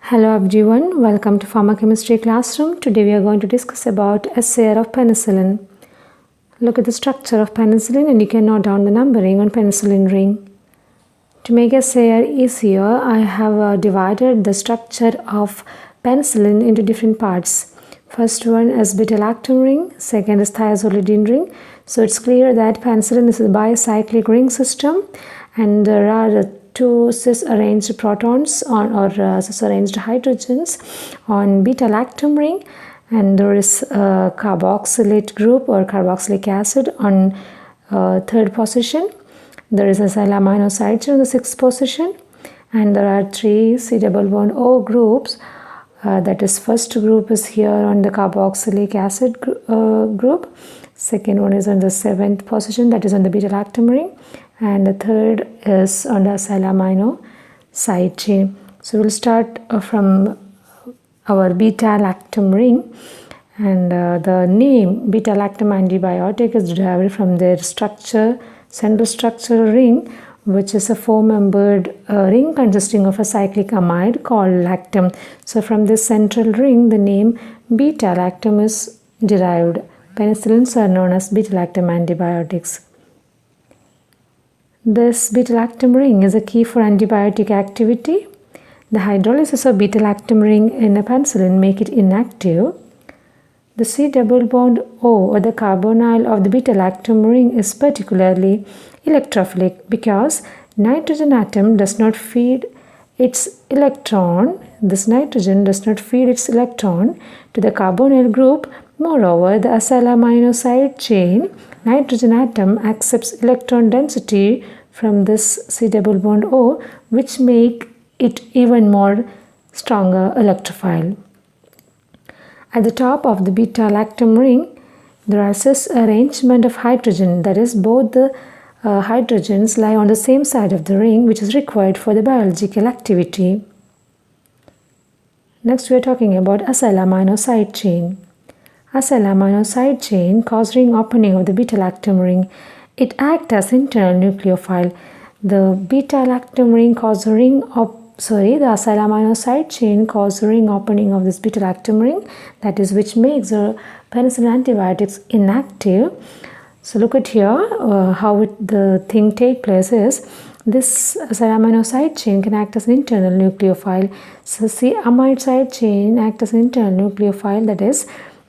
Hello everyone, welcome to Pharmacochemistry classroom. Today we are going to discuss about SAR of penicillin. Look at the structure of penicillin and you can note down the numbering on penicillin ring. To make SAR easier, I have divided the structure of penicillin into different parts. First one is beta-lactam ring, second is thiazolidine ring. So it's clear that penicillin is a bicyclic ring system and there are two cis-arranged protons or cis-arranged hydrogens on beta-lactam ring, and there is a carboxylate group or carboxylic acid on third position. There is acyl amino side chain on the sixth position, and there are three C double bond O groups. That is, first group is here on the carboxylic acid group. Second one is on the seventh position, that is on the beta-lactam ring, and the third is on the acyl amino side chain. So we'll start from our beta-lactam ring, and the name beta-lactam antibiotic is derived from their structure, central structural ring, which is a four-membered ring consisting of a cyclic amide called lactam. So from this central ring, the name beta-lactam is derived. Penicillins are known as beta-lactam antibiotics. This beta-lactam ring is a key for antibiotic activity. The hydrolysis of beta-lactam ring in a penicillin make it inactive. The C double bond O or the carbonyl of the beta-lactam ring is particularly electrophilic because nitrogen atom does not feed its electron. This nitrogen does not feed its electron to the carbonyl group. Moreover, the acyl amino side chain nitrogen atom accepts electron density from this C double bond O, which make it even more stronger electrophile. At the top of the beta-lactam ring, there is this arrangement of hydrogen, that is, both the hydrogens lie on the same side of the ring, which is required for the biological activity. Next, we are talking about acyl amino side chain. Acyl amino side chain cause ring opening of the beta-lactam ring. It acts as internal nucleophile. The beta-lactam ring cause ring the acyl amino side chain cause ring opening of this beta-lactam ring, that is, which makes the penicillin antibiotics inactive. So look at here how the thing take place is this acyl amino side chain can act as an internal nucleophile. So C amide side chain act as an internal nucleophile, that is,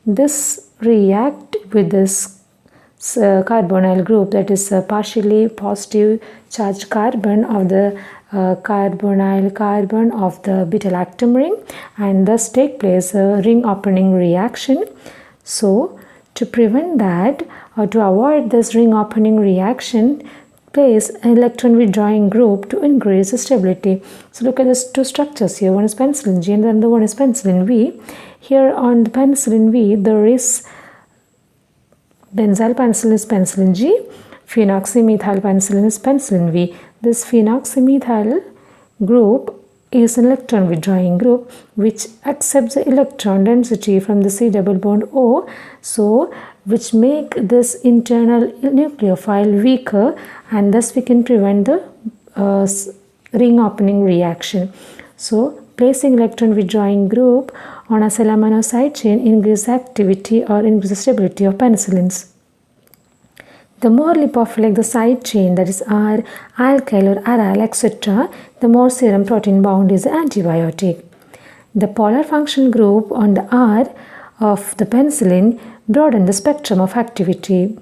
this react with this carbonyl group, that is partially positive charged carbon of the carbonyl carbon of the beta-lactam ring, and thus take place a ring opening reaction. So to prevent that or to avoid this ring opening reaction, place an electron withdrawing group to increase the stability. So look at these two structures here. One is penicillin G and the other one is penicillin V. Here on the penicillin V, there is benzyl penicillin is penicillin G, phenoxymethyl penicillin is penicillin V. This phenoxymethyl group is an electron withdrawing group which accepts the electron density from the C double bond O, so which make this internal nucleophile weaker, and thus we can prevent the ring opening reaction. So placing electron withdrawing group on a acyl amino side chain increases activity or increases stability of penicillins. The more lipophilic the side chain, that is R, alkyl or aryl, etc., the more serum protein bound is the antibiotic. The polar functional group on the R of the penicillin broaden the spectrum of activity.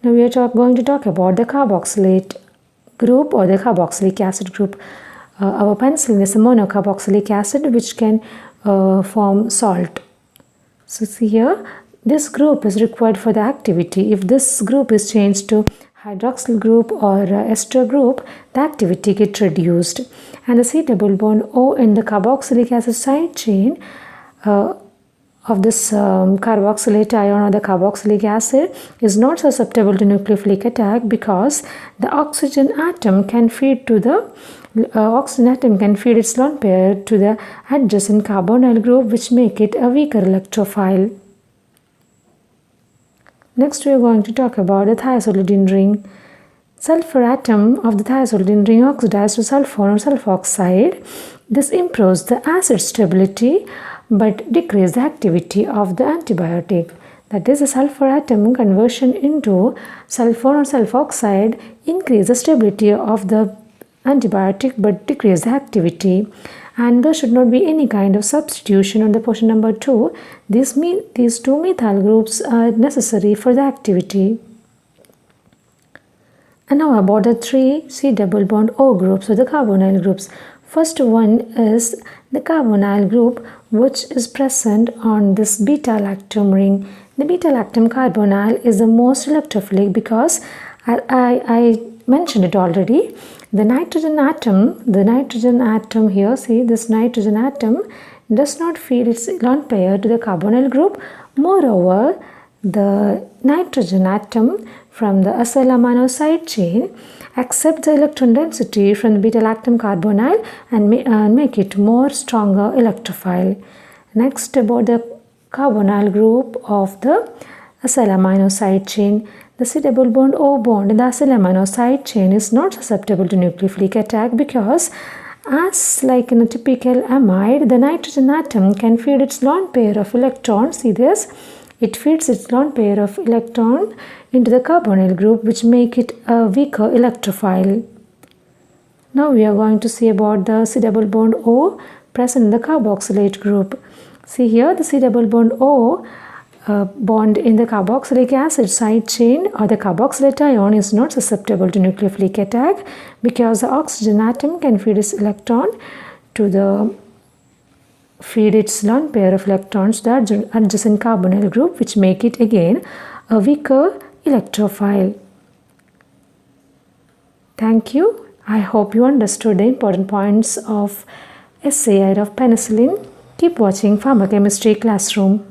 Now we are going to talk about the carboxylate group or the carboxylic acid group. Our penicillin is a monocarboxylic acid which can form salt. So see here, this group is required for the activity. If this group is changed to hydroxyl group or ester group, the activity gets reduced. And the C double bond O in the carboxylic acid side chain of this carboxylate ion or the carboxylic acid is not susceptible to nucleophilic attack because the oxygen atom can feed its lone pair to the adjacent carbonyl group, which make it a weaker electrophile. Next we are going to talk about the thiazolidine ring. sulfur atom of the thiazolidine ring oxidized to sulfur or sulfoxide. This improves the acid stability but decreases the activity of the antibiotic. That is, the sulfur atom conversion into sulfur or sulfoxide increases the stability of the antibiotic but decreases the activity. And there should not be any kind of substitution on the portion number 2. These two methyl groups are necessary for the activity. And now about the 3 C double bond O groups or the carbonyl groups. First one is the carbonyl group which is present on this beta-lactam ring. The beta-lactam carbonyl is the most electrophilic because I mentioned it already. The nitrogen atom here, see this nitrogen atom does not feed its lone pair to the carbonyl group. Moreover, the nitrogen atom from the acylamino side chain accepts the electron density from the beta-lactam carbonyl and make it more stronger electrophile. Next, about the carbonyl group of the acylamino side chain. The C double bond O bond in the acylamino side chain is not susceptible to nucleophilic attack because, as like in a typical amide, the nitrogen atom can feed its lone pair of electrons. See this? It feeds its lone pair of electron into the carbonyl group, which make it a weaker electrophile. Now we are going to see about the C double bond O present in the carboxylate group. See here, the C double bond O bond in the carboxylic acid side chain or the carboxylate ion is not susceptible to nucleophilic attack because the oxygen atom can feed its electron to the its lone pair of electrons to the adjacent carbonyl group, which make it again a weaker electrophile. Thank you. I hope you understood the important points of SAI of penicillin. Keep watching Pharmacochemistry Classroom.